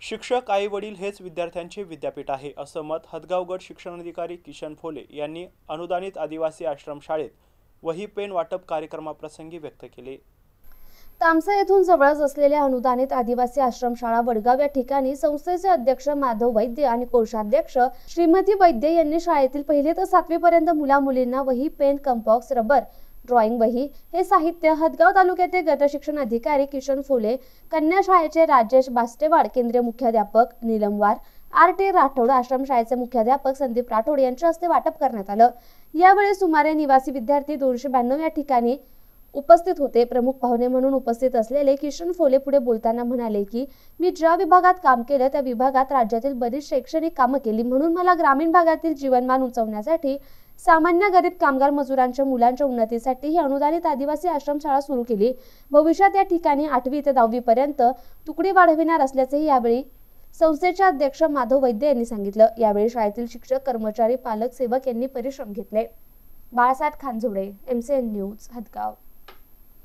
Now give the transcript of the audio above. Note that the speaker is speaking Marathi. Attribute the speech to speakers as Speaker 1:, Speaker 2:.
Speaker 1: शिक्षक आई वडील हेच विद्यार्थ्यांचे विद्यापीठ आहे, असं मत हदगाव गट शिक्षणाधिकारी किशन फोले यांनी अनुदानित आदिवासी आश्रमशाळेत वही पेन वाटप कार्यक्रमाप्रसंगी व्यक्त केले।
Speaker 2: तामसा येथून जवळच असलेल्या अनुदानित आदिवासी आश्रमशाळा वडगाव या ठिकाणी संस्थेचे अध्यक्ष माधव वैद्य आणि कोषाध्यक्ष श्रीमती वैद्य यांनी शाळेतील 1ली ते 7वी पर्यंत मुला-मुलींना वही, पेन, कंपास, रबर, ड्रॉइंग वही हे साहित्य हदगाव तालुक्याचे गट शिक्षण अधिकारी किशन फोले, कन्या शाळेचे राजेश बास्टेवाड, केंद्रीय मुख्याध्यापक नीलमवार, आर.टी. राठोड, आश्रमशाळेचे मुख्याध्यापक संदीप राठोड यांच्या हस्ते वाटप करण्यात आलं। यावेळी सुमारे निवासी विद्यार्थी 292 या ठिकाणी उपस्थित होते। प्रमुख पाहुणे म्हणून उपस्थित असलेले किशन फोले पुढे बोलताना म्हणाले की मी ज्या विभागात काम केलं त्या विभागात राज्यातील बरीच शैक्षणिक कामं केली, म्हणून मला ग्रामीण भागातील जीवनमान उंचावण्यासाठी सामान्य गरीब कामगार मजुरांच्या मुलांच्या उन्नतीसाठी ही अनुदानित आदिवासी आश्रमशाळा सुरू केली। भविष्यात या ठिकाणी 8वी ते 10वी पर्यंत तुकडी वाढविणार असल्याचेही यावेळी संस्थेचे अध्यक्ष माधव वैद्य यांनी सांगितलं। यावेळी शाळेतील शिक्षक, कर्मचारी, पालक, सेवक यांनी परिश्रम घेतले। Balasaheb Khanjode, MCN news, Hadgaon.